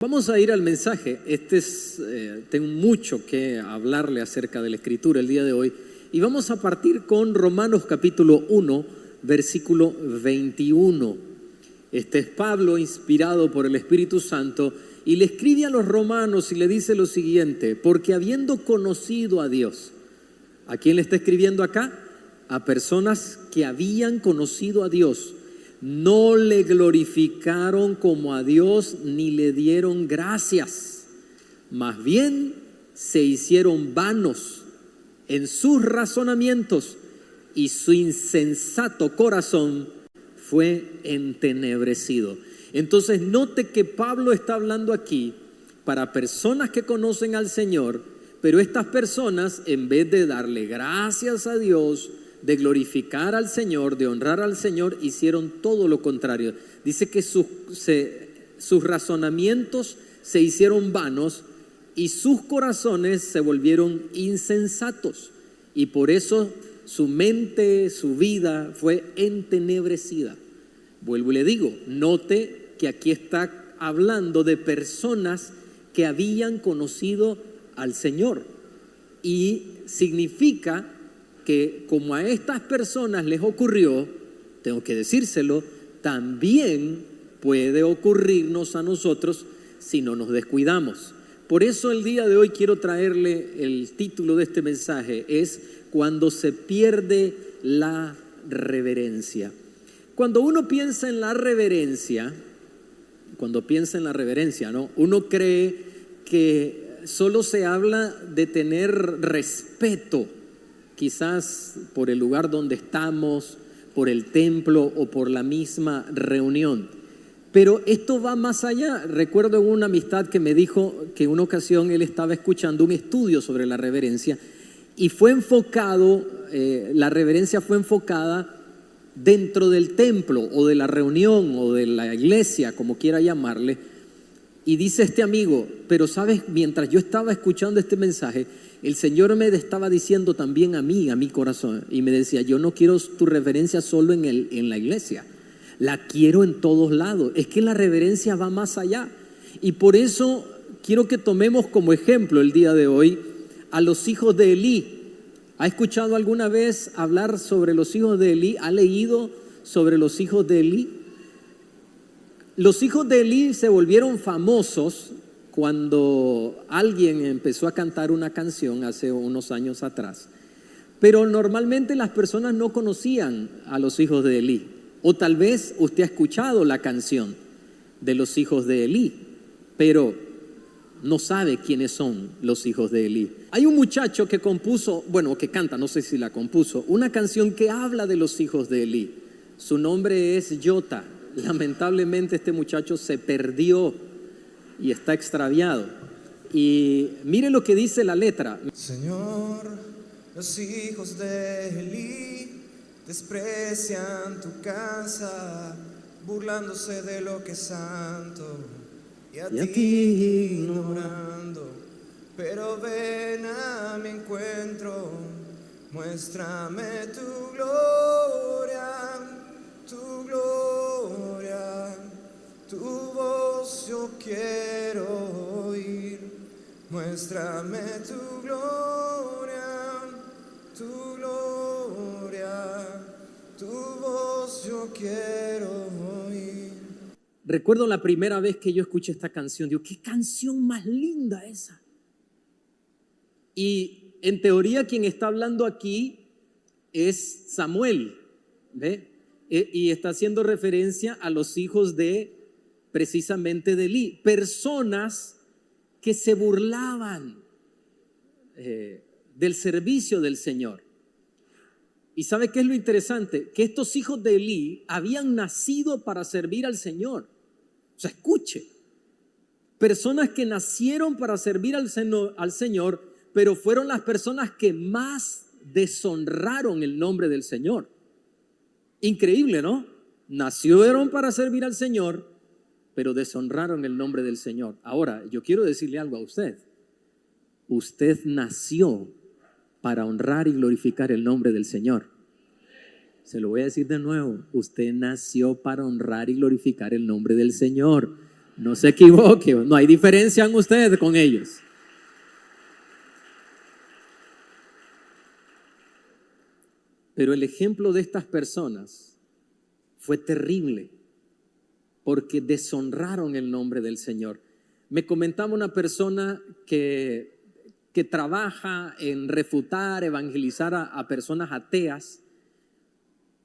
Vamos a ir al mensaje. Tengo mucho que hablarle acerca de la Escritura el día de hoy. Y vamos a partir con Romanos capítulo 1, versículo 21. Este es Pablo, inspirado por el Espíritu Santo, y le escribe a los romanos y le dice lo siguiente: porque habiendo conocido a Dios, ¿a quién le está escribiendo acá? A personas que habían conocido a Dios. No le glorificaron como a Dios ni le dieron gracias. Más bien se hicieron vanos en sus razonamientos y su insensato corazón fue entenebrecido. Entonces note que Pablo está hablando aquí para personas que conocen al Señor, pero estas personas, en vez de darle gracias a Dios, de glorificar al Señor, de honrar al Señor, hicieron todo lo contrario. Dice que sus razonamientos se hicieron vanos y sus corazones se volvieron insensatos, y por eso su mente, su vida fue entenebrecida. Vuelvo y le digo, note que aquí está hablando de personas que habían conocido al Señor, y significa que como a estas personas les ocurrió, tengo que decírselo, también puede ocurrirnos a nosotros si no nos descuidamos. Por eso el día de hoy quiero traerle el título de este mensaje, es cuando se pierde la reverencia. Cuando uno piensa en la reverencia, ¿no? Uno cree que solo se habla de tener respeto, quizás por el lugar donde estamos, por el templo o por la misma reunión. Pero esto va más allá. Recuerdo en una amistad que me dijo que en una ocasión él estaba escuchando un estudio sobre la reverencia y fue enfocado, la reverencia fue enfocada dentro del templo o de la reunión o de la iglesia, como quiera llamarle. Y dice este amigo, pero sabes, mientras yo estaba escuchando este mensaje, el Señor me estaba diciendo también a mí, a mi corazón, y me decía: yo no quiero tu reverencia solo en la iglesia, la quiero en todos lados. Es que la reverencia va más allá, y por eso quiero que tomemos como ejemplo el día de hoy a los hijos de Elí. ¿Ha escuchado alguna vez hablar sobre los hijos de Elí? ¿Ha leído sobre los hijos de Elí? Los hijos de Elí se volvieron famosos cuando alguien empezó a cantar una canción hace unos años atrás, pero normalmente las personas no conocían a los hijos de Elí, o tal vez usted ha escuchado la canción de los hijos de Elí, pero no sabe quiénes son los hijos de Elí. Hay un muchacho que compuso, que canta, no sé si la compuso, una canción que habla de los hijos de Elí. Su nombre es Jota. Lamentablemente este muchacho se perdió y está extraviado. Y mire lo que dice la letra. Señor, los hijos de Elí desprecian tu casa, burlándose de lo que es santo, y a ti ignorando. Pero ven a mi encuentro, muéstrame tu gloria, tu voz yo quiero oír. Muéstrame tu gloria, tu voz yo quiero oír. Recuerdo la primera vez que yo escuché esta canción, digo, ¿qué canción más linda esa? Y en teoría quien está hablando aquí es Samuel, ¿ve? Y está haciendo referencia a los hijos precisamente de Elí, personas que se burlaban del servicio del Señor. ¿Y sabe qué es lo interesante? Que estos hijos de Elí habían nacido para servir al Señor. O sea, escuche, personas que nacieron para servir al Señor, pero fueron las personas que más deshonraron el nombre del Señor. Increíble, ¿no? Nacieron para servir al Señor, pero deshonraron el nombre del Señor. Ahora, yo quiero decirle algo a usted. Usted nació para honrar y glorificar el nombre del Señor. Se lo voy a decir de nuevo. Usted nació para honrar y glorificar el nombre del Señor. No se equivoque, no hay diferencia en ustedes con ellos. Pero el ejemplo de estas personas fue terrible porque deshonraron el nombre del Señor. Me comentaba una persona que trabaja en refutar, evangelizar a personas ateas,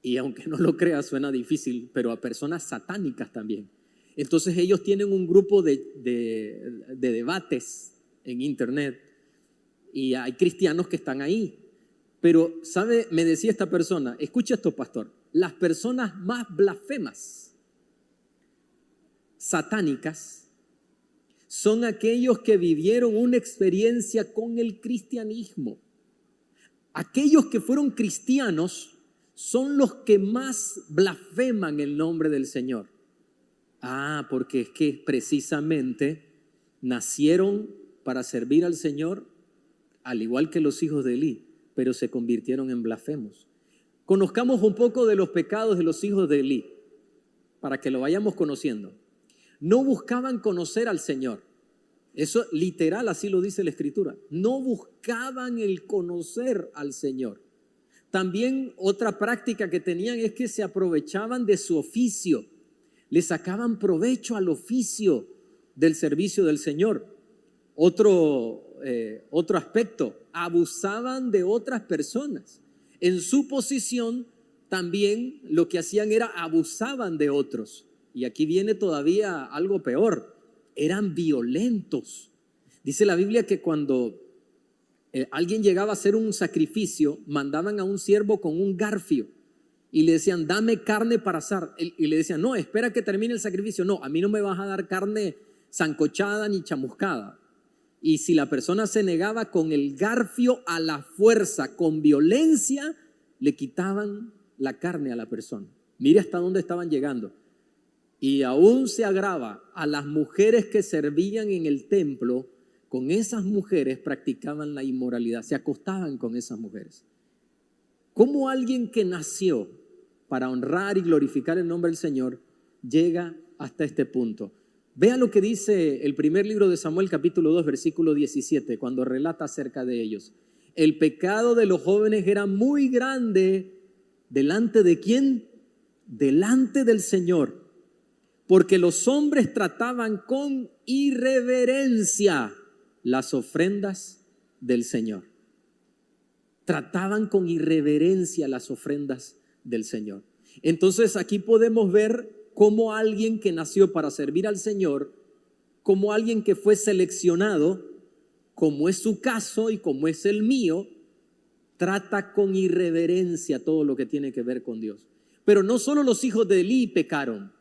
y aunque no lo crea suena difícil, pero a personas satánicas también. Entonces ellos tienen un grupo de debates en internet y hay cristianos que están ahí. Pero, ¿sabe? Me decía esta persona, escucha esto, pastor, las personas más blasfemas, satánicas, son aquellos que vivieron una experiencia con el cristianismo. Aquellos que fueron cristianos son los que más blasfeman el nombre del Señor. Porque es que precisamente nacieron para servir al Señor, al igual que los hijos de Elí, pero se convirtieron en blasfemos. Conozcamos un poco de los pecados de los hijos de Elí, para que lo vayamos conociendo. No buscaban conocer al Señor. Eso literal, así lo dice la Escritura. No buscaban el conocer al Señor. También otra práctica que tenían es que se aprovechaban de su oficio. Le sacaban provecho al oficio del servicio del Señor. Otro aspecto, abusaban de otras personas. En su posición también lo que hacían era abusaban de otros. Y aquí viene todavía algo peor, eran violentos. Dice la Biblia que cuando alguien llegaba a hacer un sacrificio, mandaban a un siervo con un garfio y le decían, dame carne para asar. Y le decían, no, espera que termine el sacrificio. No, a mí no me vas a dar carne sancochada ni chamuscada. Y si la persona se negaba, con el garfio a la fuerza, con violencia, le quitaban la carne a la persona. Mire hasta dónde estaban llegando. Y aún se agrava, a las mujeres que servían en el templo, con esas mujeres practicaban la inmoralidad, se acostaban con esas mujeres. ¿Cómo alguien que nació para honrar y glorificar el nombre del Señor llega hasta este punto? Vea lo que dice el primer libro de Samuel, capítulo 2, versículo 17, cuando relata acerca de ellos. El pecado de los jóvenes era muy grande. ¿Delante de quién? Delante del Señor. Porque los hombres trataban con irreverencia las ofrendas del Señor. Trataban con irreverencia las ofrendas del Señor. Entonces aquí podemos ver cómo alguien que nació para servir al Señor, como alguien que fue seleccionado, como es su caso y como es el mío, trata con irreverencia todo lo que tiene que ver con Dios. Pero no solo los hijos de Elí pecaron,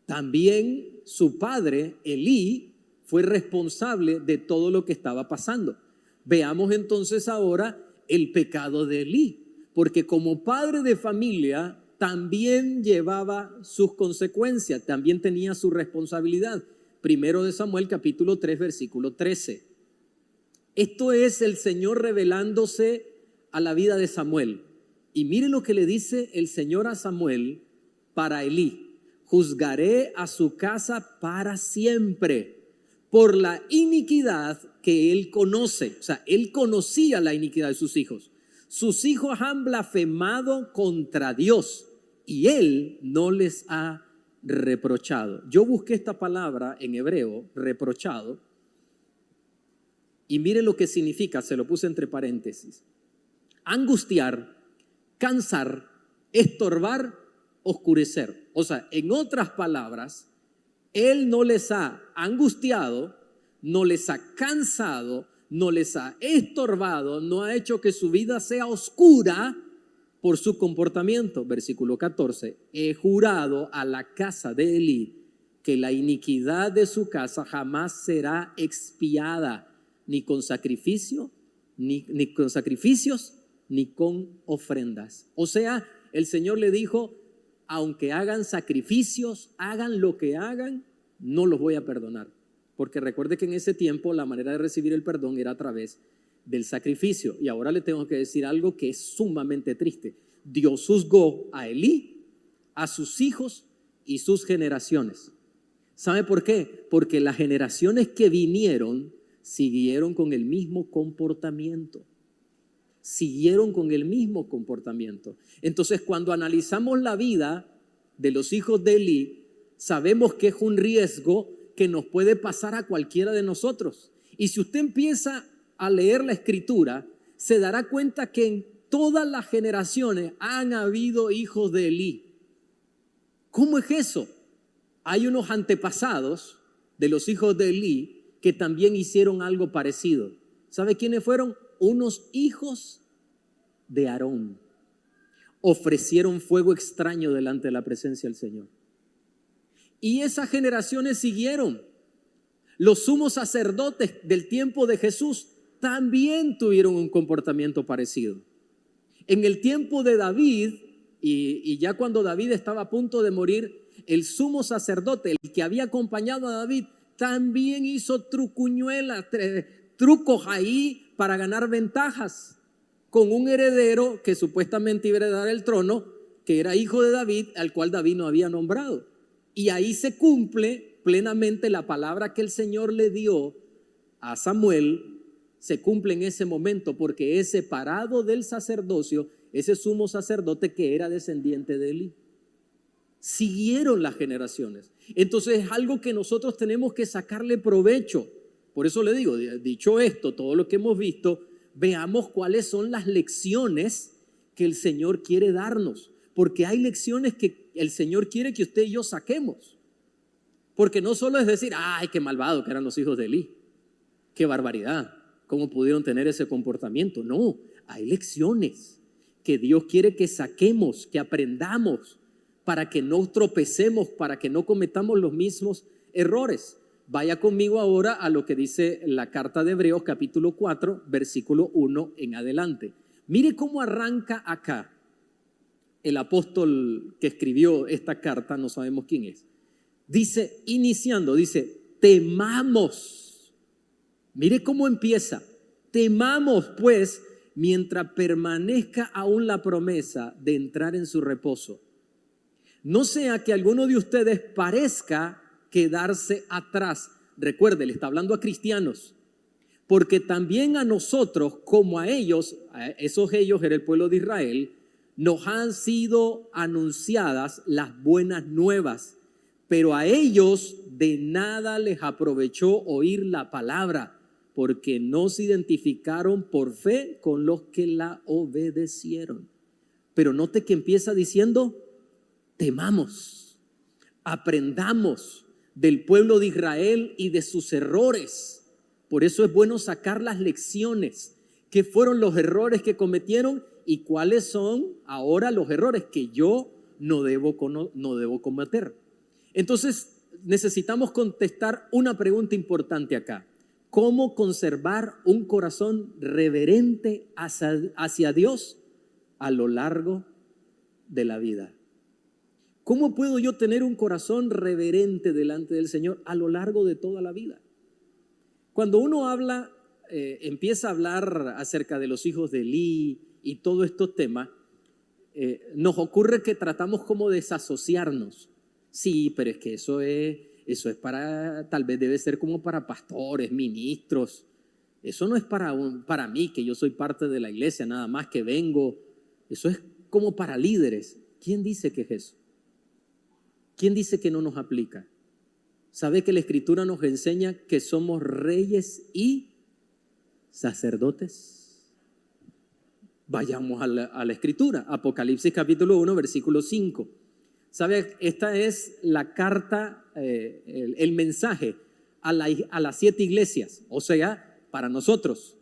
también su padre, Elí, fue responsable de todo lo que estaba pasando. Veamos entonces ahora el pecado de Elí, porque como padre de familia también llevaba sus consecuencias, también tenía su responsabilidad. Primero de Samuel, capítulo 3, versículo 13. Esto es el Señor revelándose a la vida de Samuel. Y mire lo que le dice el Señor a Samuel para Elí. Juzgaré a su casa para siempre por la iniquidad que él conoce. O sea, él conocía la iniquidad de sus hijos. Sus hijos han blasfemado contra Dios y él no les ha reprochado. Yo busqué esta palabra en hebreo, reprochado, y mire lo que significa, se lo puse entre paréntesis. Angustiar, cansar, estorbar, oscurecer. O sea, en otras palabras, él no les ha angustiado, no les ha cansado, no les ha estorbado, no ha hecho que su vida sea oscura por su comportamiento. Versículo 14, he jurado a la casa de Elí que la iniquidad de su casa jamás será expiada, ni con sacrificio, ni con sacrificios, ni con ofrendas. O sea, el Señor le dijo, aunque hagan sacrificios, hagan lo que hagan, no los voy a perdonar. Porque recuerde que en ese tiempo la manera de recibir el perdón era a través del sacrificio. Y ahora le tengo que decir algo que es sumamente triste. Dios juzgó a Elí, a sus hijos y sus generaciones. ¿Sabe por qué? Porque las generaciones que vinieron siguieron con el mismo comportamiento. Siguieron con el mismo comportamiento. Entonces, cuando analizamos la vida de los hijos de Elí, sabemos que es un riesgo que nos puede pasar a cualquiera de nosotros. Y si usted empieza a leer la Escritura, se dará cuenta que en todas las generaciones han habido hijos de Elí. ¿Cómo es eso? Hay unos antepasados de los hijos de Elí que también hicieron algo parecido. ¿Sabe quiénes fueron? Unos hijos de Aarón. Ofrecieron fuego extraño delante de la presencia del Señor. Y esas generaciones siguieron. Los sumos sacerdotes del tiempo de Jesús también tuvieron un comportamiento parecido. En el tiempo de David, y ya cuando David estaba a punto de morir, el sumo sacerdote, el que había acompañado a David, también hizo trucuñuelas, trucos ahí para ganar ventajas con un heredero que supuestamente iba a heredar el trono, que era hijo de David, al cual David no había nombrado. Y ahí se cumple plenamente la palabra que el Señor le dio a Samuel, se cumple en ese momento porque es separado del sacerdocio ese sumo sacerdote que era descendiente de Elí. Siguieron las generaciones. Entonces es algo que nosotros tenemos que sacarle provecho. Por eso le digo, dicho esto, todo lo que hemos visto, veamos cuáles son las lecciones que el Señor quiere darnos. Porque hay lecciones que el Señor quiere que usted y yo saquemos. Porque no solo es decir, ay, qué malvado que eran los hijos de Elí. Qué barbaridad, cómo pudieron tener ese comportamiento. No, hay lecciones que Dios quiere que saquemos, que aprendamos, para que no tropecemos, para que no cometamos los mismos errores. Vaya conmigo ahora a lo que dice la carta de Hebreos capítulo 4, versículo 1 en adelante. Mire cómo arranca acá el apóstol que escribió esta carta, no sabemos quién es. Dice, iniciando, dice, temamos. Mire cómo empieza. Temamos pues, mientras permanezca aún la promesa de entrar en su reposo. No sea que alguno de ustedes parezca quedarse atrás. Recuerde, le está hablando a cristianos. Porque también a nosotros, como a ellos, esos ellos era el pueblo de Israel, nos han sido anunciadas las buenas nuevas. Pero a ellos de nada les aprovechó oír la palabra, porque no se identificaron por fe con los que la obedecieron. Pero note que empieza diciendo, temamos, aprendamos del pueblo de Israel y de sus errores. Por eso es bueno sacar las lecciones. ¿Qué fueron los errores que cometieron y cuáles son ahora los errores que yo no debo cometer? Entonces necesitamos contestar una pregunta importante acá. ¿Cómo conservar un corazón reverente hacia Dios a lo largo de la vida? ¿Cómo puedo yo tener un corazón reverente delante del Señor a lo largo de toda la vida? Cuando uno habla, empieza a hablar acerca de los hijos de Elí y todos estos temas, nos ocurre que tratamos como desasociarnos. Sí, pero es que eso es para, tal vez debe ser como para pastores, ministros. Eso no es para mí, que yo soy parte de la iglesia, nada más que vengo. Eso es como para líderes. ¿Quién dice que es eso? ¿Quién dice que no nos aplica? ¿Sabe que la Escritura nos enseña que somos reyes y sacerdotes? Vayamos a la Escritura. Apocalipsis capítulo 1, versículo 5. ¿Sabe? Esta es la carta, el mensaje a las 7 iglesias, o sea, para nosotros.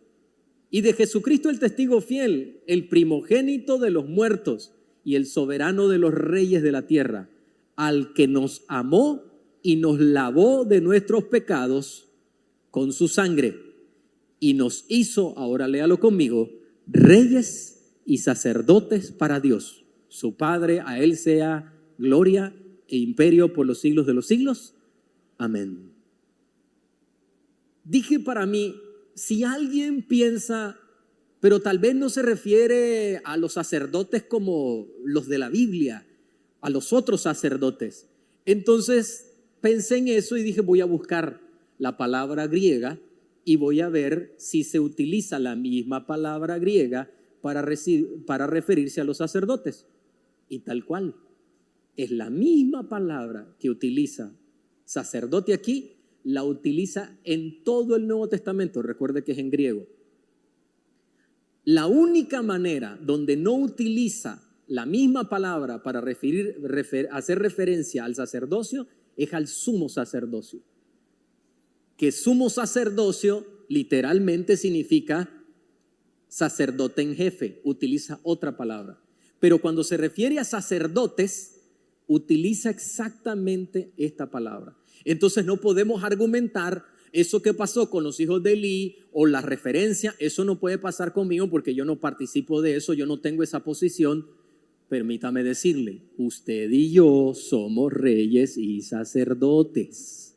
Y de Jesucristo el testigo fiel, el primogénito de los muertos y el soberano de los reyes de la tierra, al que nos amó y nos lavó de nuestros pecados con su sangre y nos hizo, ahora léalo conmigo, reyes y sacerdotes para Dios, su Padre. A Él sea gloria e imperio por los siglos de los siglos. Amén. Dije para mí, si alguien piensa, pero tal vez no se refiere a los sacerdotes como los de la Biblia, a los otros sacerdotes, entonces pensé en eso y dije, voy a buscar la palabra griega y voy a ver si se utiliza la misma palabra griega para referirse a los sacerdotes. Y tal cual, es la misma palabra que utiliza sacerdote aquí, la utiliza en todo el Nuevo Testamento. Recuerde que es en griego. La única manera donde no utiliza la misma palabra para hacer referencia al sacerdocio es al sumo sacerdocio. Que sumo sacerdocio literalmente significa sacerdote en jefe, utiliza otra palabra. Pero cuando se refiere a sacerdotes, utiliza exactamente esta palabra. Entonces no podemos argumentar eso que pasó con los hijos de Elí o la referencia, eso no puede pasar conmigo porque yo no participo de eso, yo no tengo esa posición. Permítame decirle, usted y yo somos reyes y sacerdotes.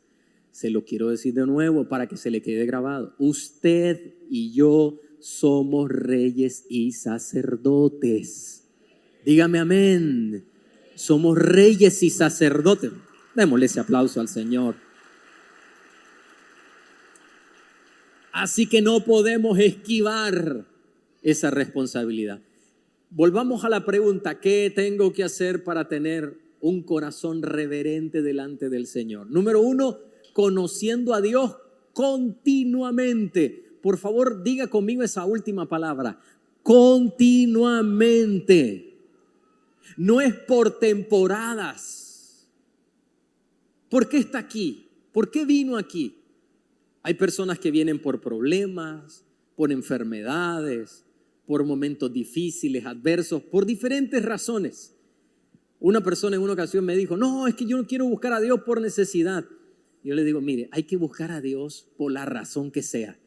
Se lo quiero decir de nuevo para que se le quede grabado. Usted y yo somos reyes y sacerdotes. Dígame amén. Somos reyes y sacerdotes. Démosle ese aplauso al Señor. Así que no podemos esquivar esa responsabilidad. Volvamos a la pregunta, ¿qué tengo que hacer para tener un corazón reverente delante del Señor? Número 1, conociendo a Dios continuamente. Por favor, diga conmigo esa última palabra, continuamente. No es por temporadas. ¿Por qué está aquí? ¿Por qué vino aquí? Hay personas que vienen por problemas, por enfermedades, por momentos difíciles, adversos, por diferentes razones. Una persona en una ocasión me dijo, no, es que yo no quiero buscar a Dios por necesidad. Yo le digo, mire, hay que buscar a Dios por la razón que sea,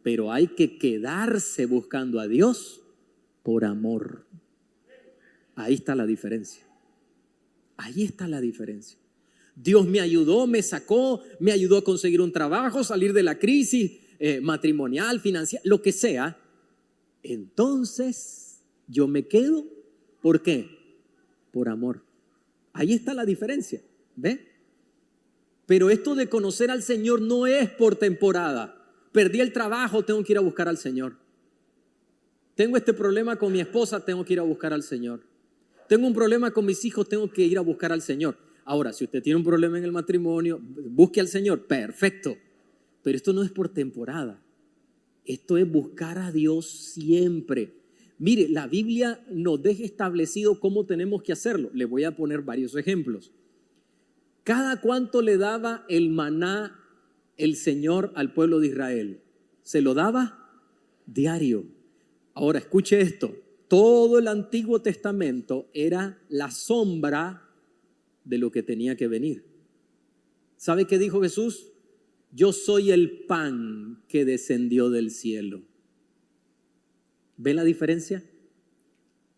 pero hay que quedarse buscando a Dios por amor. Ahí está la diferencia. Ahí está la diferencia. Dios me ayudó, me sacó, me ayudó a conseguir un trabajo, salir de la crisis matrimonial, financiera, lo que sea. Entonces yo me quedo, ¿por qué? Por amor. Ahí está la diferencia, ¿ve? Pero esto de conocer al Señor no es por temporada. Perdí el trabajo, tengo que ir a buscar al Señor. Tengo este problema con mi esposa, tengo que ir a buscar al Señor. Tengo un problema con mis hijos, tengo que ir a buscar al Señor. Ahora, si usted tiene un problema en el matrimonio, busque al Señor, perfecto. Pero esto no es por temporada. Esto es buscar a Dios siempre. Mire, la Biblia nos deja establecido cómo tenemos que hacerlo. Le voy a poner varios ejemplos. ¿Cada cuánto le daba el maná el Señor al pueblo de Israel? ¿Se lo daba? Diario. Ahora, escuche esto. Todo el Antiguo Testamento era la sombra de lo que tenía que venir. ¿Sabe qué dijo Jesús? Yo soy el pan que descendió del cielo. ¿Ve la diferencia?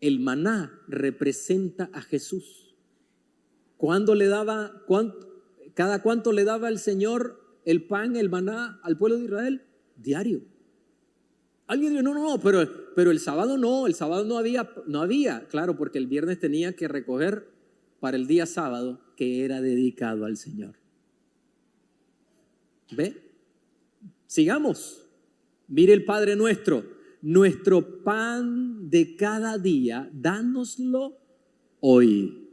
El maná representa a Jesús. ¿Cada cuánto le daba el Señor el pan, el maná al pueblo de Israel? Diario. Alguien dice, no, pero el sábado no había, claro, porque el viernes tenía que recoger para el día sábado que era dedicado al Señor. ¿Ve? Sigamos. Mire el Padre nuestro. Nuestro pan de cada día, dánoslo hoy.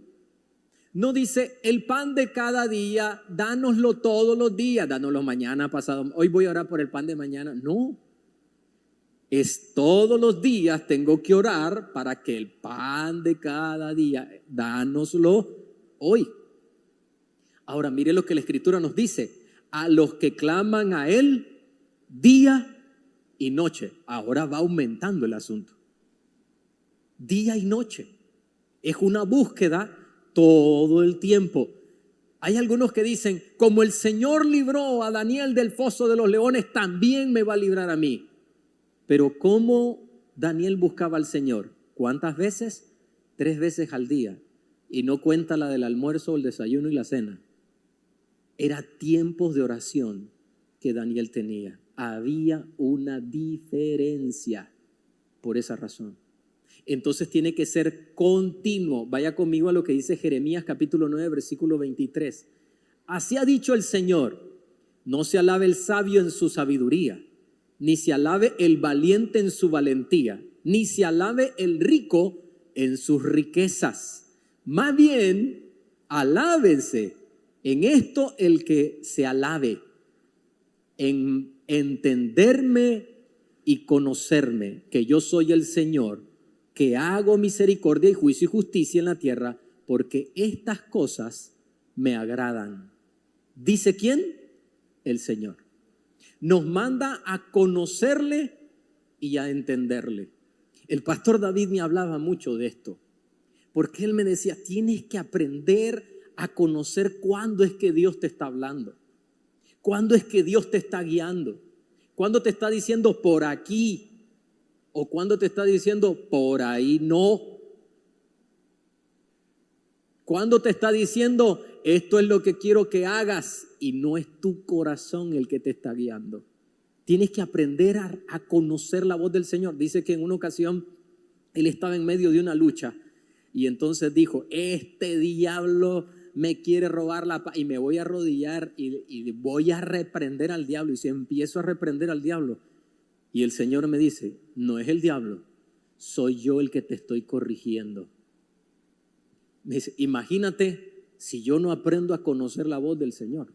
No dice el pan de cada día, dánoslo todos los días, dánoslo mañana, pasado. Hoy voy a orar por el pan de mañana. No. Es todos los días tengo que orar para que el pan de cada día, dánoslo hoy. Ahora mire lo que la Escritura nos dice. A los que claman a Él día y noche. Ahora va aumentando el asunto. Día y noche. Es una búsqueda todo el tiempo. Hay algunos que dicen, como el Señor libró a Daniel del foso de los leones, también me va a librar a mí. Pero ¿cómo Daniel buscaba al Señor? ¿Cuántas veces? 3 veces al día. Y no cuenta la del almuerzo, el desayuno y la cena. Era tiempos de oración que Daniel tenía. Había una diferencia por esa razón. Entonces tiene que ser continuo. Vaya conmigo a lo que dice Jeremías capítulo 9, versículo 23. Así ha dicho el Señor, no se alabe el sabio en su sabiduría, ni se alabe el valiente en su valentía, ni se alabe el rico en sus riquezas. Más bien, alábense en esto el que se alabe, en entenderme y conocerme, que yo soy el Señor, que hago misericordia y juicio y justicia en la tierra, porque estas cosas me agradan. ¿Dice quién? El Señor. Nos manda a conocerle y a entenderle. El pastor David me hablaba mucho de esto, porque él me decía, tienes que aprender a conocer cuándo es que Dios te está hablando, cuándo es que Dios te está guiando, cuándo te está diciendo por aquí o cuándo te está diciendo por ahí no, cuándo te está diciendo esto es lo que quiero que hagas y no es tu corazón el que te está guiando. Tienes que aprender a conocer la voz del Señor. Dice que en una ocasión él estaba en medio de una lucha y entonces dijo, este diablo me quiere robar la paz y me voy a arrodillar y voy a reprender al diablo. Y si empiezo a reprender al diablo y el Señor me dice, no es el diablo, soy yo el que te estoy corrigiendo. Me dice, imagínate si yo no aprendo a conocer la voz del Señor.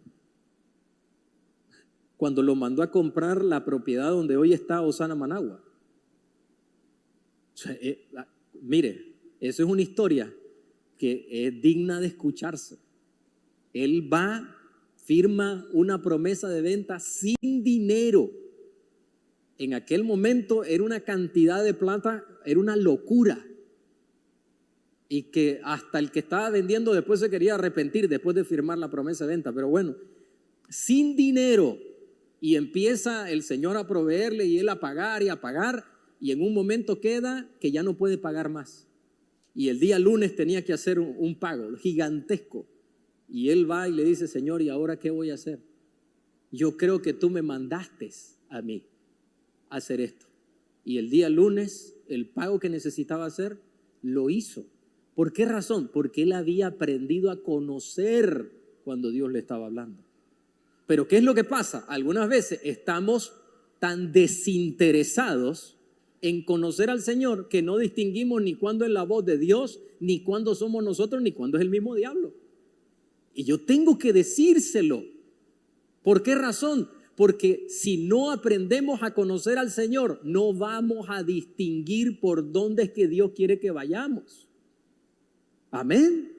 Cuando lo mandó a comprar la propiedad donde hoy está Osana Managua. O sea, mire, eso es una historia que es digna de escucharse. Él va, firma una promesa de venta sin dinero. En aquel momento era una cantidad de plata, era una locura. Y que hasta el que estaba vendiendo después se quería arrepentir después de firmar la promesa de venta. Pero bueno, sin dinero. Y empieza el Señor a proveerle y él a pagar y en un momento queda que ya no puede pagar más. Y el día lunes tenía que hacer un pago gigantesco. Y él va y le dice, Señor, ¿y ahora qué voy a hacer? Yo creo que tú me mandaste a mí a hacer esto. Y el día lunes, el pago que necesitaba hacer, lo hizo. ¿Por qué razón? Porque él había aprendido a conocer cuando Dios le estaba hablando. Pero ¿qué es lo que pasa? Algunas veces estamos tan desinteresados en conocer al Señor que no distinguimos ni cuándo es la voz de Dios, ni cuándo somos nosotros, ni cuándo es el mismo diablo. Y yo tengo que decírselo. ¿Por qué razón? Porque si no aprendemos a conocer al Señor, no vamos a distinguir por dónde es que Dios quiere que vayamos. Amén.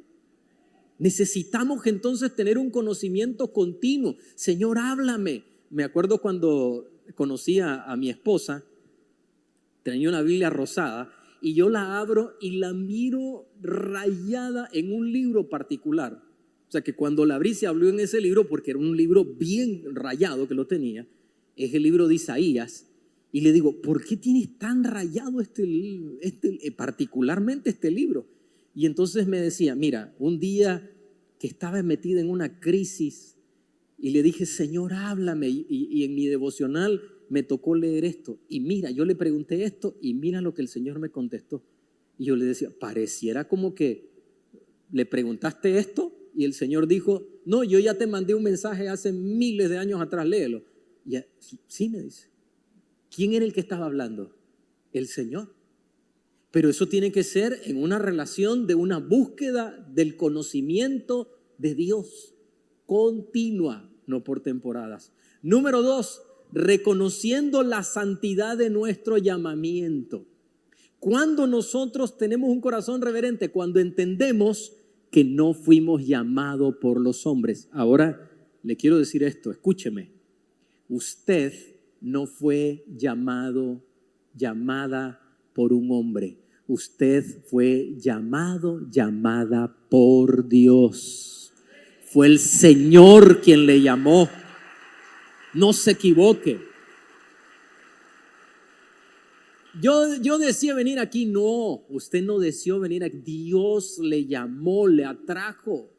Necesitamos entonces tener un conocimiento continuo. Señor, háblame. Me acuerdo cuando conocí a mi esposa, tenía una Biblia rosada y yo la abro y la miro rayada en un libro particular. O sea que cuando la abrí se habló en ese libro porque era un libro bien rayado que lo tenía. Es el libro de Isaías. Y le digo, ¿por qué tienes tan rayado particularmente este libro? Y entonces me decía, mira, un día que estaba metida en una crisis y le dije, Señor, háblame. Y en mi devocional me tocó leer esto. Y mira, yo le pregunté esto y mira lo que el Señor me contestó. Y yo le decía, pareciera como que le preguntaste esto y el Señor dijo, no, yo ya te mandé un mensaje hace miles de años atrás, léelo. Y sí, me dice. ¿Quién era el que estaba hablando? El Señor. Pero eso tiene que ser en una relación de una búsqueda del conocimiento de Dios continua, no por temporadas. Número 2, reconociendo la santidad de nuestro llamamiento. Cuando nosotros tenemos un corazón reverente, cuando entendemos que no fuimos llamados por los hombres. Ahora le quiero decir esto, escúcheme. Usted no fue llamada por un hombre. Usted fue llamada por Dios. Fue el Señor quien le llamó. No se equivoque. Yo deseé venir aquí. No, usted no deseó venir aquí. Dios le llamó, le atrajo.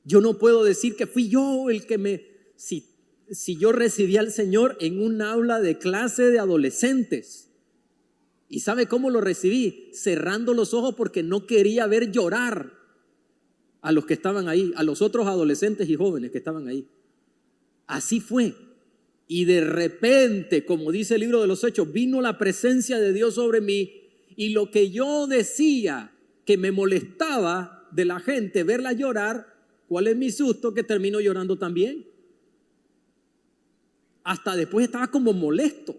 Yo no puedo decir que fui yo el que si yo recibí al Señor en un aula de clase de adolescentes. ¿Y sabe cómo lo recibí? Cerrando los ojos porque no quería ver llorar. a los que estaban ahí, a los otros adolescentes y jóvenes que estaban ahí. Así fue. Y de repente, como dice el libro de los Hechos, vino la presencia de Dios sobre mí, y lo que yo decía que me molestaba de la gente, verla llorar, ¿cuál es mi susto? Que termino llorando también. Hasta después estaba como molesto.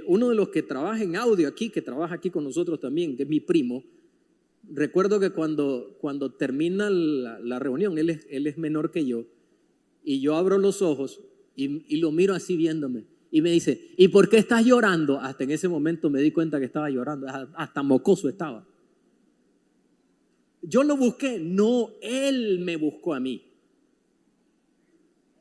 Uno de los que trabaja en audio aquí, que trabaja aquí con nosotros también, que es mi primo, recuerdo que cuando termina la reunión, él es menor que yo, y yo abro los ojos y lo miro así viéndome, y me dice, ¿y por qué estás llorando? Hasta en ese momento me di cuenta que estaba llorando, hasta mocoso estaba. Yo lo busqué, no, él me buscó a mí.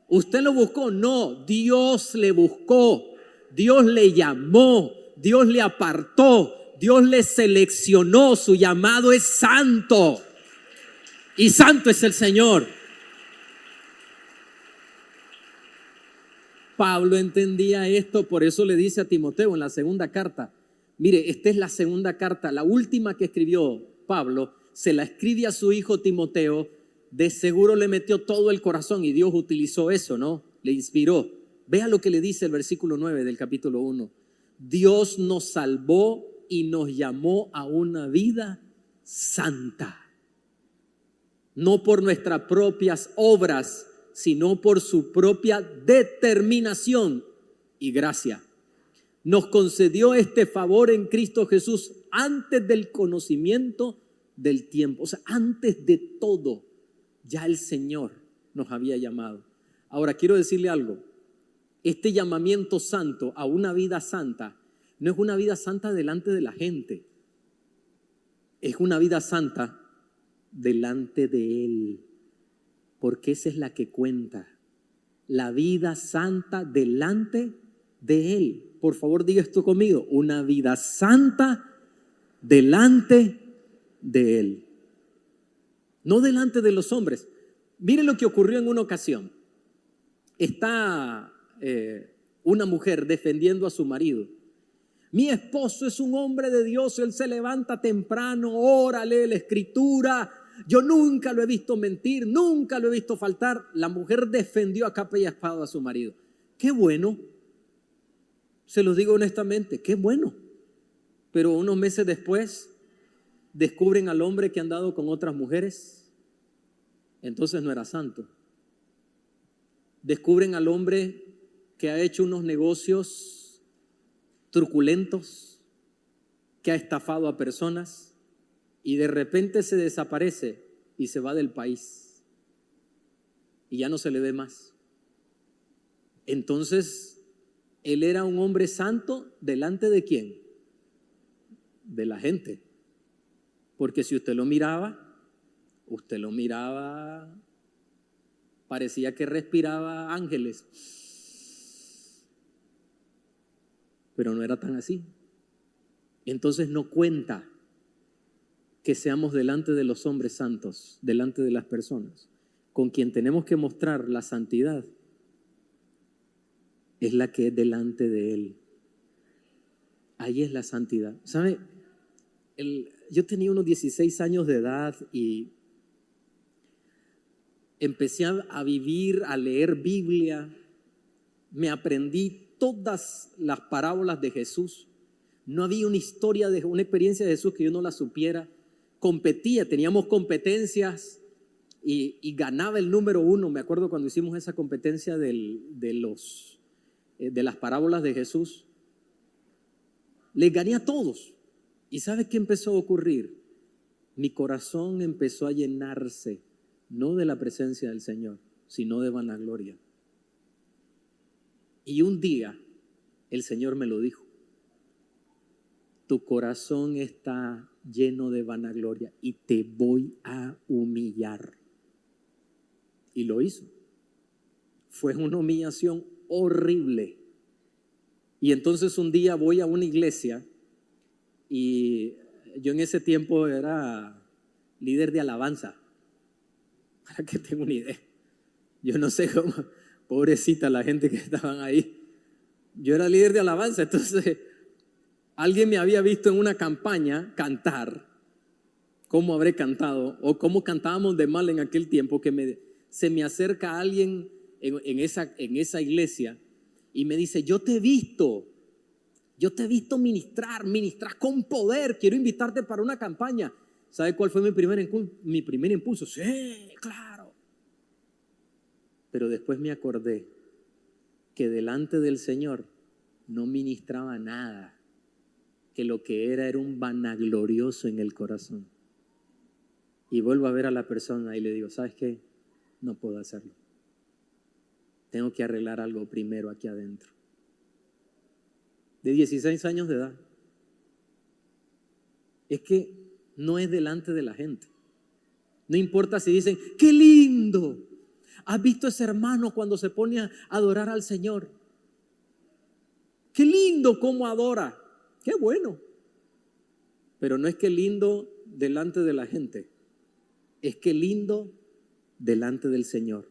¿Usted lo buscó? No, Dios le buscó, Dios le llamó, Dios le apartó, Dios le seleccionó. Su llamado es santo, y santo es el Señor. Pablo entendía esto, por eso le dice a Timoteo en la segunda carta, mire, esta es la segunda carta, la última que escribió Pablo, se la escribe a su hijo Timoteo. De seguro le metió todo el corazón y Dios utilizó eso, ¿no? Le inspiró. Vea lo que le dice el versículo 9 del capítulo 1. Dios nos salvó y nos llamó a una vida santa. No por nuestras propias obras, sino por su propia determinación y gracia. Nos concedió este favor en Cristo Jesús antes del conocimiento del tiempo. O sea, antes de todo, ya el Señor nos había llamado. Ahora, quiero decirle algo. Este llamamiento santo a una vida santa no es una vida santa delante de la gente. Es una vida santa delante de Él. Porque esa es la que cuenta. La vida santa delante de Él. Por favor, diga esto conmigo. Una vida santa delante de Él. No delante de los hombres. Mire lo que ocurrió en una ocasión. Está una mujer defendiendo a su marido. Mi esposo es un hombre de Dios, él se levanta temprano, ora, lee la escritura. Yo nunca lo he visto mentir, nunca lo he visto faltar. La mujer defendió a capa y espada a su marido. Qué bueno. Se los digo honestamente, qué bueno. Pero unos meses después descubren al hombre que ha andado con otras mujeres. Entonces no era santo. Descubren al hombre que ha hecho unos negocios truculentos, que ha estafado a personas, y de repente se desaparece y se va del país y ya no se le ve más. Entonces, él era un hombre santo delante de ¿quién? De la gente. Porque si usted lo miraba, parecía que respiraba ángeles. Pero no era tan así. Entonces no cuenta que seamos delante de los hombres santos, delante de las personas. Con quien tenemos que mostrar la santidad es la que es delante de Él. Ahí es la santidad. ¿Sabe? Yo tenía unos 16 años de edad y empecé a vivir, a leer Biblia. Me aprendí todas las parábolas de Jesús. No había una historia, una experiencia de Jesús que yo no la supiera. Competía, teníamos competencias y ganaba el número 1. Me acuerdo cuando hicimos esa competencia de las parábolas de Jesús. Les gané a todos. ¿Y sabe qué empezó a ocurrir? Mi corazón empezó a llenarse, no de la presencia del Señor, sino de vanagloria. Y un día el Señor me lo dijo: tu corazón está lleno de vanagloria y te voy a humillar. Y lo hizo. Fue una humillación horrible. Y entonces un día voy a una iglesia y yo en ese tiempo era líder de alabanza. Para que tenga una idea. Yo no sé cómo, pobrecita la gente que estaban ahí. Yo era líder de alabanza, entonces alguien me había visto en una campaña cantar cómo habré cantado o cómo cantábamos de mal en aquel tiempo, que se me acerca alguien en esa iglesia y me dice, yo te he visto ministrar con poder, quiero invitarte para una campaña. ¿Sabe cuál fue mi primer impulso? Sí, claro. Pero después me acordé que delante del Señor no ministraba nada, que lo que era un vanaglorioso en el corazón. Y vuelvo a ver a la persona y le digo, ¿sabes qué? No puedo hacerlo. Tengo que arreglar algo primero aquí adentro. De 16 años de edad. Es que no es delante de la gente. No importa si dicen, ¡qué lindo! ¿Has visto a ese hermano cuando se pone a adorar al Señor? ¡Qué lindo cómo adora! ¡Qué bueno! Pero no es que lindo delante de la gente. Es que lindo delante del Señor.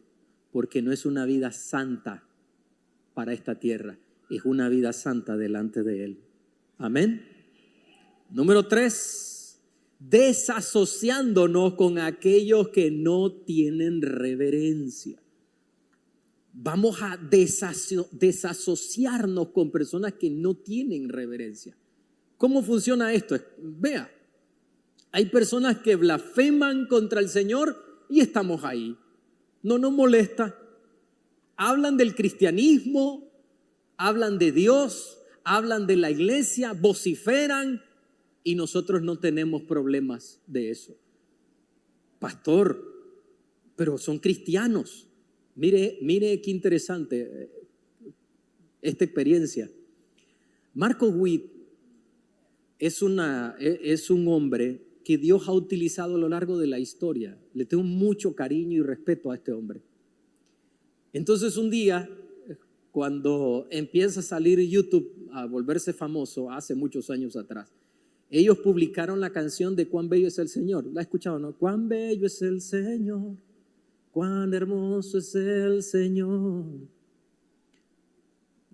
Porque no es una vida santa para esta tierra. Es una vida santa delante de Él. Amén. Número 3, desasociándonos con aquellos que no tienen reverencia. Vamos a desasociarnos con personas que no tienen reverencia. ¿Cómo funciona esto? Vea, hay personas que blasfeman contra el Señor y estamos ahí. No nos molesta. Hablan del cristianismo, hablan de Dios, hablan de la iglesia, vociferan y nosotros no tenemos problemas de eso. Pastor, pero son cristianos. Mire qué interesante esta experiencia. Marcos Witt es un hombre que Dios ha utilizado a lo largo de la historia. Le tengo mucho cariño y respeto a este hombre. Entonces un día, cuando empieza a salir YouTube, a volverse famoso, hace muchos años atrás, ellos publicaron la canción de Cuán bello es el Señor. ¿La has escuchado, no? Cuán bello es el Señor, cuán hermoso es el Señor.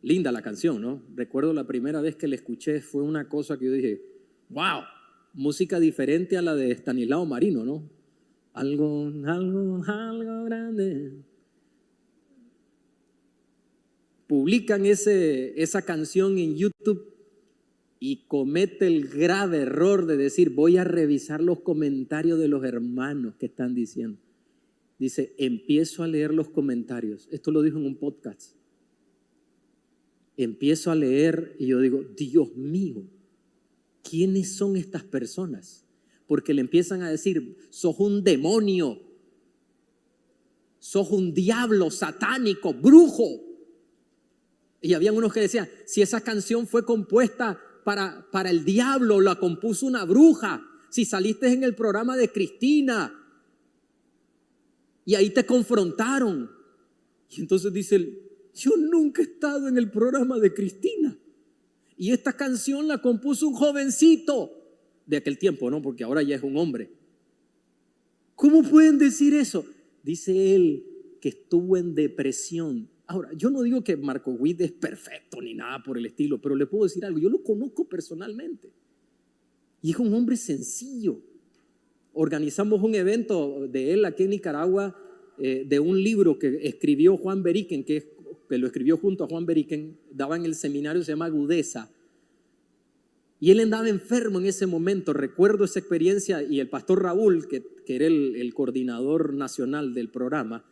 Linda la canción, ¿no? Recuerdo la primera vez que la escuché, fue una cosa que yo dije, wow, música diferente a la de Estanislao Marino, ¿no? Algo grande. Publican esa canción en YouTube y comete el grave error de decir, voy a revisar los comentarios de los hermanos que están diciendo. Dice, empiezo a leer los comentarios. Esto lo dijo en un podcast. Empiezo a leer y yo digo, Dios mío, ¿quiénes son estas personas? Porque le empiezan a decir, sos un demonio, sos un diablo satánico, brujo. Y habían unos que decían, si esa canción fue compuesta para el diablo, la compuso una bruja. Si saliste en el programa de Cristina y ahí te confrontaron. Y entonces dice él, yo nunca he estado en el programa de Cristina. Y esta canción la compuso un jovencito de aquel tiempo, ¿no? Porque ahora ya es un hombre. ¿Cómo pueden decir eso? Dice él que estuvo en depresión. Ahora, yo no digo que Marcos Witt es perfecto ni nada por el estilo, pero le puedo decir algo. Yo lo conozco personalmente. Y es un hombre sencillo. Organizamos un evento de él aquí en Nicaragua, de un libro que escribió Juan Beriken, que lo escribió junto a Juan Beriken, daba en el seminario, se llama Agudeza. Y él andaba enfermo en ese momento. Recuerdo esa experiencia y el pastor Raúl, que era el coordinador nacional del programa,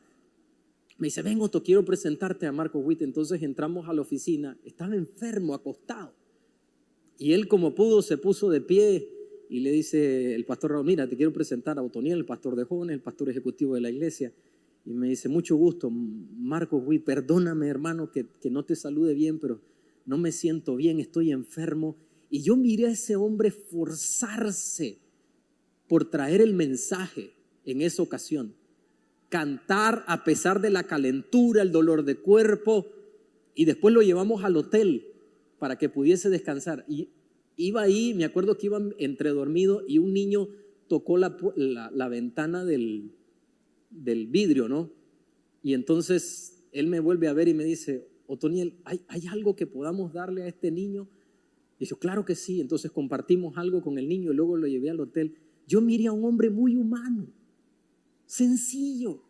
me dice, ven Otto, quiero presentarte a Marcos Witt. Entonces entramos a la oficina, estaba enfermo, acostado. Y él como pudo se puso de pie y le dice el pastor Raúl, mira, te quiero presentar a Otoniel, el pastor de jóvenes, el pastor ejecutivo de la iglesia. Y me dice, mucho gusto, Marcos Witt, perdóname hermano que no te salude bien, pero no me siento bien, estoy enfermo. Y yo miré a ese hombre esforzarse por traer el mensaje en esa ocasión. Cantar a pesar de la calentura, el dolor de cuerpo, y después lo llevamos al hotel para que pudiese descansar. Y iba ahí, me acuerdo que iba entre dormido y un niño tocó la ventana del vidrio, ¿no? Y entonces él me vuelve a ver y me dice, Otoniel, ¿hay algo que podamos darle a este niño? Y yo, claro que sí. Entonces compartimos algo con el niño y luego lo llevé al hotel. yo miré a un hombre muy humano, sencillo.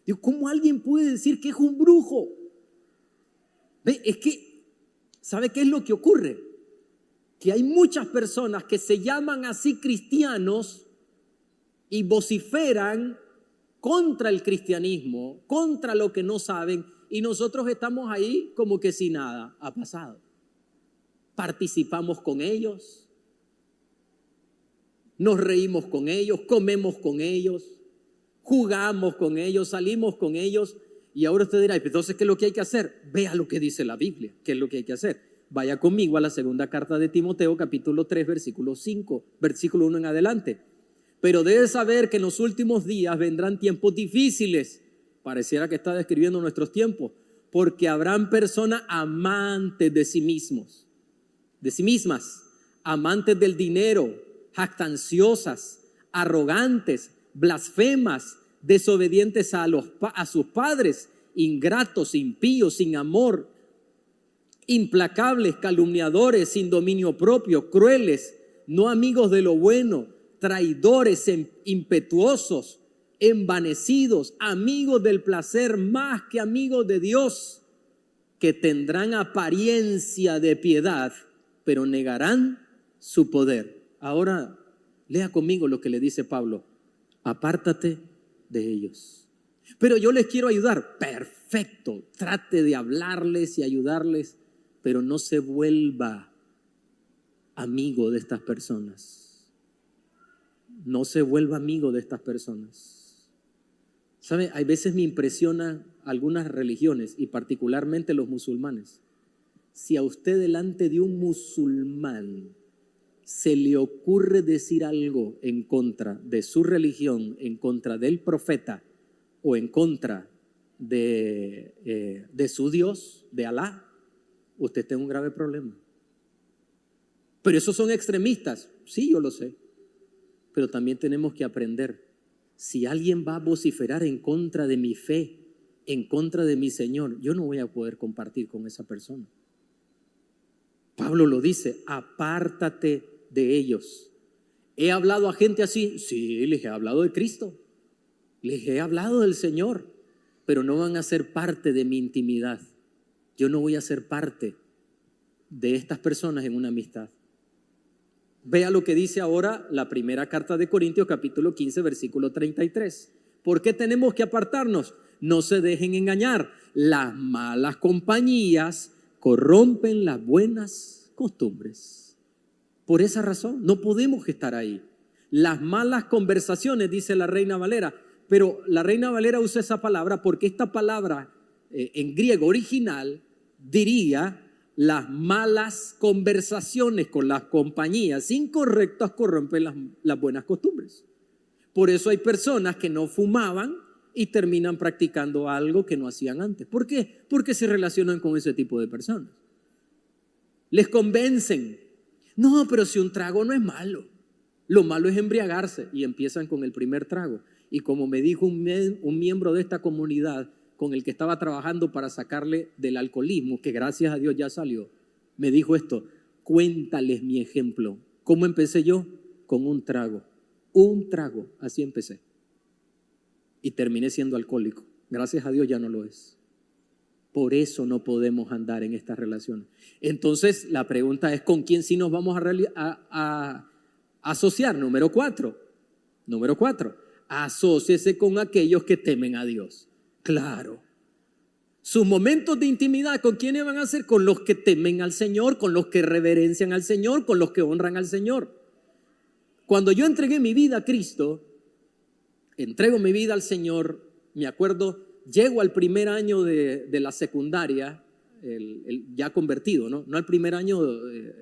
Digo, ¿cómo alguien puede decir que es un brujo? ¿Ve? Es que, ¿sabe qué es lo que ocurre? Que hay muchas personas que se llaman así cristianos y vociferan contra el cristianismo, contra lo que no saben, y nosotros estamos ahí como que si nada ha pasado. Participamos con ellos, nos reímos con ellos, comemos con ellos, jugamos con ellos, salimos con ellos, y ahora usted dirá, entonces, ¿qué es lo que hay que hacer? Vea lo que dice la Biblia, ¿qué es lo que hay que hacer? Vaya conmigo a la segunda carta de Timoteo, capítulo 3, versículo 5, versículo 1 en adelante. Pero debes saber que en los últimos días vendrán tiempos difíciles. Pareciera que está describiendo nuestros tiempos, porque habrán personas amantes de sí mismos, de sí mismas, amantes del dinero, jactanciosas, arrogantes, blasfemas, desobedientes a sus padres, ingratos, impíos, sin amor, implacables, calumniadores, sin dominio propio, crueles, no amigos de lo bueno, traidores, impetuosos, envanecidos, amigos del placer más que amigos de Dios, que tendrán apariencia de piedad, pero negarán su poder. Ahora, lea conmigo lo que le dice Pablo. Apártate de ellos. Pero yo les quiero ayudar. Perfecto. Trate de hablarles y ayudarles, pero no se vuelva amigo de estas personas. No se vuelva amigo de estas personas. ¿Sabe? Hay veces me impresiona algunas religiones y particularmente los musulmanes. Si a usted delante de un musulmán se le ocurre decir algo en contra de su religión, en contra del profeta o en contra de su Dios, de Alá, usted tiene un grave problema. Pero esos son extremistas. Sí, yo lo sé. Pero también tenemos que aprender. Si alguien va a vociferar en contra de mi fe, en contra de mi Señor, yo no voy a poder compartir con esa persona. Pablo lo dice, apártate de ellos. ¿He hablado a gente así? Sí, les he hablado de Cristo. Les he hablado del Señor, pero no van a ser parte de mi intimidad. Yo no voy a ser parte de estas personas en una amistad. Vea lo que dice ahora la primera carta de Corintios, capítulo 15, versículo 33. ¿Por qué tenemos que apartarnos? No se dejen engañar. Las malas compañías corrompen las buenas costumbres. Por esa razón no podemos estar ahí. Las malas conversaciones, dice la Reina Valera, pero la Reina Valera usa esa palabra porque esta palabra en griego original diría las malas conversaciones con las compañías incorrectas corrompen las buenas costumbres. Por eso hay personas que no fumaban y terminan practicando algo que no hacían antes. ¿Por qué? Porque se relacionan con ese tipo de personas. Les convencen. No, pero si un trago no es malo. Lo malo es embriagarse. Y empiezan con el primer trago. Y como me dijo un miembro de esta comunidad con el que estaba trabajando para sacarle del alcoholismo, que gracias a Dios ya salió, me dijo esto: cuéntales mi ejemplo. ¿Cómo empecé yo? Con un trago. Un trago, así empecé. Y terminé siendo alcohólico. Gracias a Dios ya no lo es. Por eso no podemos andar en estas relaciones. Entonces la pregunta es, ¿con quién sí nos vamos a asociar? Número 4. Asóciese con aquellos que temen a Dios. Claro. Sus momentos de intimidad, ¿con quiénes van a ser? Con los que temen al Señor, con los que reverencian al Señor, con los que honran al Señor. Cuando yo entregué mi vida a Cristo, entrego mi vida al Señor, me acuerdo, llego al primer año de la secundaria, ya convertido, no al primer año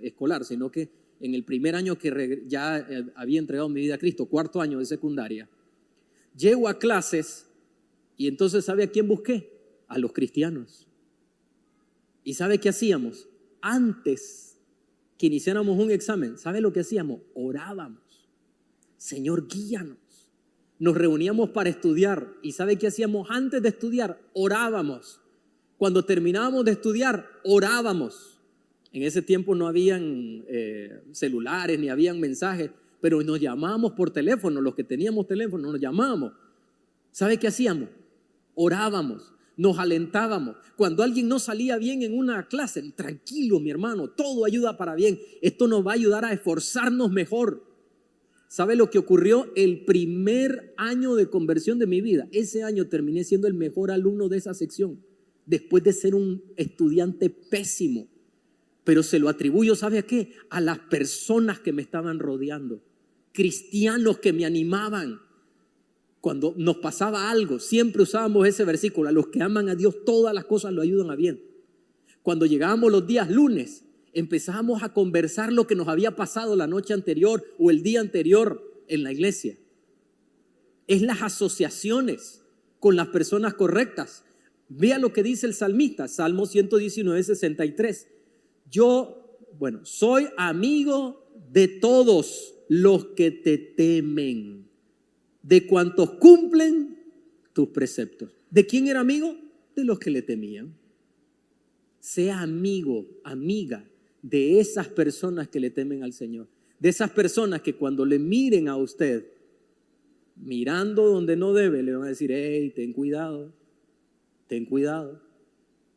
escolar, sino que en el primer año que ya había entregado mi vida a Cristo, cuarto año de secundaria. Llego a clases y entonces, ¿sabe a quién busqué? A los cristianos. ¿Y sabe qué hacíamos? Antes que iniciáramos un examen, ¿sabe lo que hacíamos? Orábamos. Señor, guíanos. Nos reuníamos para estudiar. ¿Y sabe qué hacíamos antes de estudiar? Orábamos. Cuando terminábamos de estudiar, orábamos. En ese tiempo no habían celulares ni habían mensajes. pero nos llamábamos por teléfono, los que teníamos teléfono, nos llamábamos. ¿Sabe qué hacíamos? Orábamos, nos alentábamos. Cuando alguien no salía bien en una clase, tranquilo, mi hermano, todo ayuda para bien. Esto nos va a ayudar a esforzarnos mejor. ¿Sabe lo que ocurrió el primer año de conversión de mi vida? Ese año terminé siendo el mejor alumno de esa sección, después de ser un estudiante pésimo. Pero se lo atribuyo, ¿sabe a qué? A las personas que me estaban rodeando, cristianos que me animaban. Cuando nos pasaba algo, siempre usábamos ese versículo: a los que aman a Dios, todas las cosas lo ayudan a bien. Cuando llegábamos los días lunes, empezábamos a conversar lo que nos había pasado la noche anterior o el día anterior en la iglesia. Es las asociaciones con las personas correctas. Vea lo que dice el salmista, Salmo 119, 63. Yo, soy amigo de todos los que te temen, de cuantos cumplen tus preceptos. ¿De quién era amigo? De los que le temían. Sea amigo, amiga de esas personas que le temen al Señor. De esas personas que cuando le miren a usted, mirando donde no debe, le van a decir: hey, ten cuidado, ten cuidado.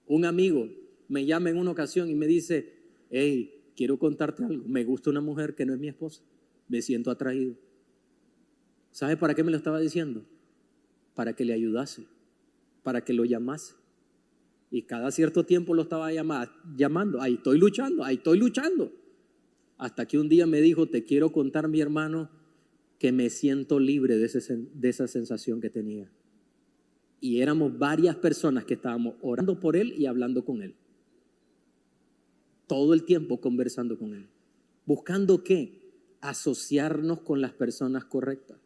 Un amigo me llama en una ocasión y me dice: hey, quiero contarte algo. Me gusta una mujer que no es mi esposa. Me siento atraído. ¿Sabe para qué me lo estaba diciendo? Para que le ayudase, para que lo llamase. Y cada cierto tiempo lo estaba llamando. Ahí estoy luchando. Hasta que un día me dijo: te quiero contar, mi hermano, que me siento libre de esa sensación que tenía. Y éramos varias personas que estábamos orando por él y hablando con él. Todo el tiempo conversando con él. ¿Buscando qué? Asociarnos con las personas correctas.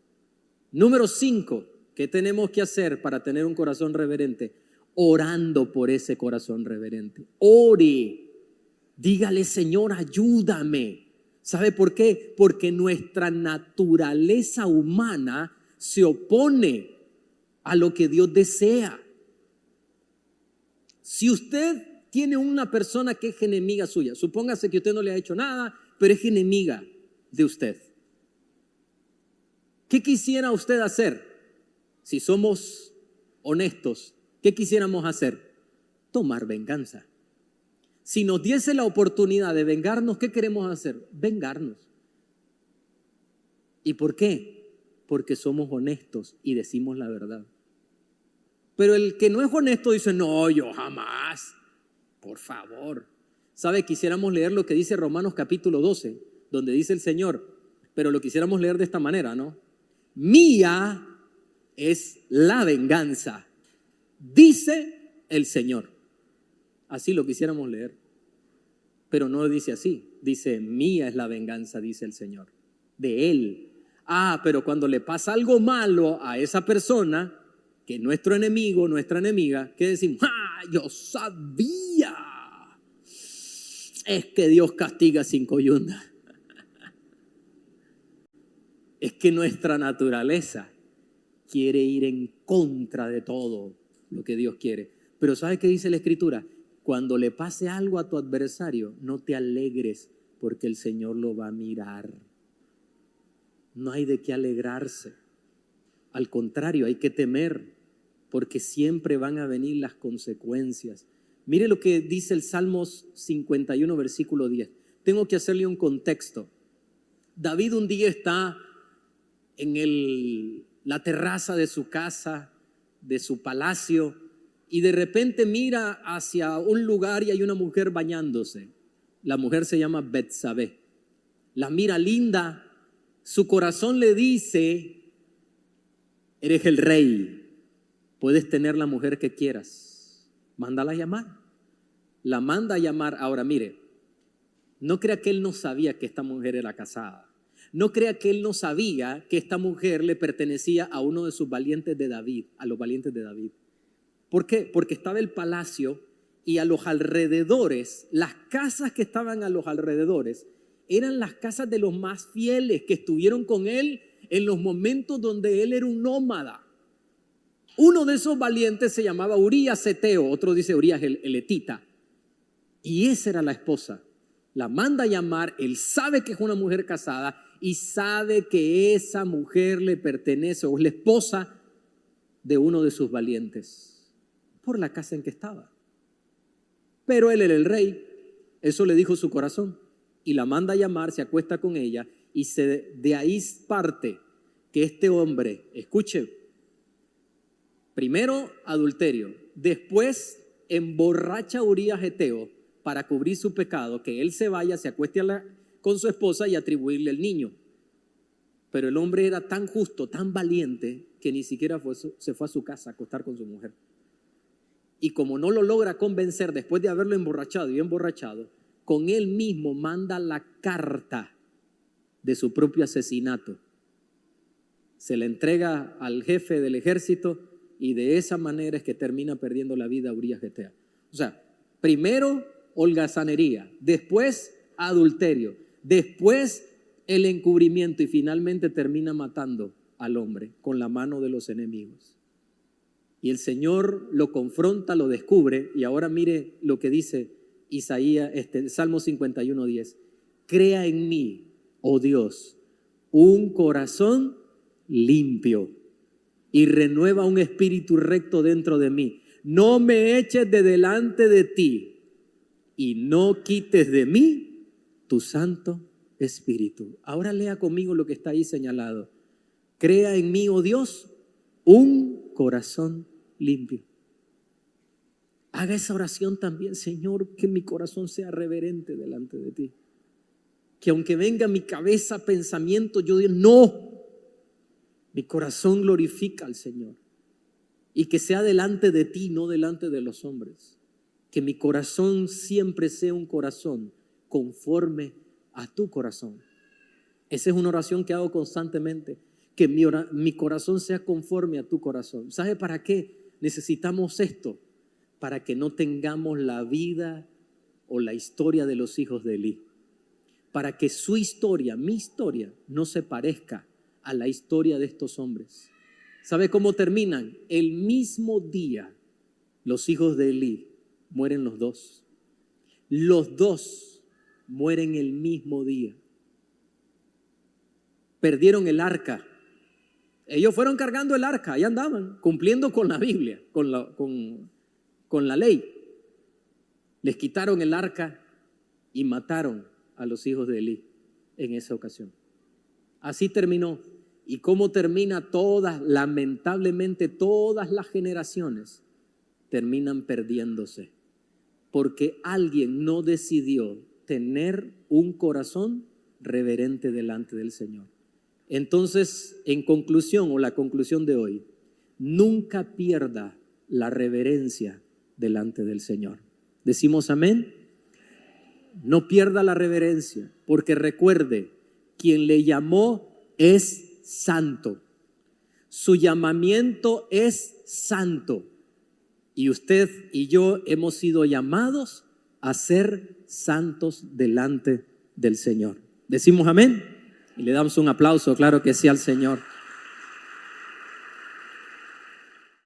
Número 5, ¿qué tenemos que hacer para tener un corazón reverente? Orando por ese corazón reverente. Ore, dígale: Señor, ayúdame. ¿Sabe por qué? Porque nuestra naturaleza humana se opone a lo que Dios desea. Si usted tiene una persona que es enemiga suya, supóngase que usted no le ha hecho nada, pero es enemiga de usted, ¿qué quisiera usted hacer? Si somos honestos, ¿qué quisiéramos hacer? Tomar venganza. Si nos diese la oportunidad de vengarnos, ¿qué queremos hacer? Vengarnos. ¿Y por qué? Porque somos honestos y decimos la verdad. Pero el que no es honesto dice: no, yo jamás. Por favor. ¿Sabe? Quisiéramos leer lo que dice Romanos capítulo 12, donde dice el Señor, pero lo quisiéramos leer de esta manera, ¿no? Mía es la venganza, dice el Señor. Así lo quisiéramos leer. Pero no dice así. Dice: mía es la venganza, dice el Señor. De Él. Pero cuando le pasa algo malo a esa persona, que es nuestro enemigo, nuestra enemiga, ¿qué decimos? Yo sabía. Es que Dios castiga sin coyunda. Es que nuestra naturaleza quiere ir en contra de todo lo que Dios quiere. Pero ¿sabe qué dice la Escritura? Cuando le pase algo a tu adversario, no te alegres, porque el Señor lo va a mirar. No hay de qué alegrarse. Al contrario, hay que temer, porque siempre van a venir las consecuencias. Mire lo que dice el Salmos 51, versículo 10. Tengo que hacerle un contexto. David un día está en la terraza de su casa, de su palacio, y de repente mira hacia un lugar y hay una mujer bañándose. La mujer se llama Betsabé. La mira linda, su corazón le dice: eres el rey, puedes tener la mujer que quieras, mándala a llamar. La manda a llamar. Ahora mire, no crea que él no sabía que esta mujer era casada. No crea que él no sabía que esta mujer le pertenecía a uno de sus valientes de David, a los valientes de David. ¿Por qué? Porque estaba el palacio y a los alrededores, las casas que estaban a los alrededores, eran las casas de los más fieles que estuvieron con él en los momentos donde él era un nómada. Uno de esos valientes se llamaba Urías Eteo, otro dice Urías el etita. Y esa era la esposa. La manda a llamar, él sabe que es una mujer casada y sabe que esa mujer le pertenece o es la esposa de uno de sus valientes por la casa en que estaba. Pero él era el rey, eso le dijo su corazón, y la manda a llamar, se acuesta con ella, y de ahí parte que este hombre, escuche, primero adulterio, después emborracha a Urías Geteo para cubrir su pecado, que él se vaya, se acueste con su esposa y atribuirle el niño. Pero el hombre era tan justo, tan valiente, que ni siquiera se fue a su casa a acostar con su mujer. Y como no lo logra convencer después de haberlo emborrachado y emborrachado, con él mismo manda la carta de su propio asesinato. Se la entrega al jefe del ejército y de esa manera es que termina perdiendo la vida Urías Geteo. O sea, primero holgazanería, después adulterio, después el encubrimiento y finalmente termina matando al hombre con la mano de los enemigos. Y el Señor lo confronta, lo descubre, y ahora mire lo que dice Isaías, Salmo 51:10. Crea en mí, oh Dios, un corazón limpio y renueva un espíritu recto dentro de mí. No me eches de delante de ti y no quites de mí tu Santo Espíritu. Ahora lea conmigo lo que está ahí señalado. Crea en mí, oh Dios, un corazón limpio. Haga esa oración también, Señor, que mi corazón sea reverente delante de ti. Que aunque venga a mi cabeza pensamiento, yo digo, no, mi corazón glorifica al Señor. Y que sea delante de ti, no delante de los hombres. Que mi corazón siempre sea un corazón conforme a tu corazón. Esa es una oración que hago constantemente. Que mi corazón sea conforme a tu corazón. ¿Sabe para qué necesitamos esto? Para que no tengamos la vida o la historia de los hijos de Elí. Para que su historia, mi historia, no se parezca a la historia de estos hombres. ¿Sabe cómo terminan? El mismo día los hijos de Elí mueren los dos. Los dos mueren el mismo día. Perdieron el arca. Ellos fueron cargando el arca, ahí andaban, cumpliendo con la Biblia, con la ley. Les quitaron el arca y mataron a los hijos de Elí en esa ocasión. Así terminó. ¿Y cómo termina lamentablemente todas las generaciones? Terminan perdiéndose. Porque alguien no decidió tener un corazón reverente delante del Señor. Entonces, en conclusión, o la conclusión de hoy, nunca pierda la reverencia delante del Señor. ¿Decimos amén? No pierda la reverencia, porque recuerde, quien le llamó es santo. Su llamamiento es santo. Y usted y yo hemos sido llamados a ser santos delante del Señor. ¿Decimos amén? Y le damos un aplauso, claro que sí, al Señor.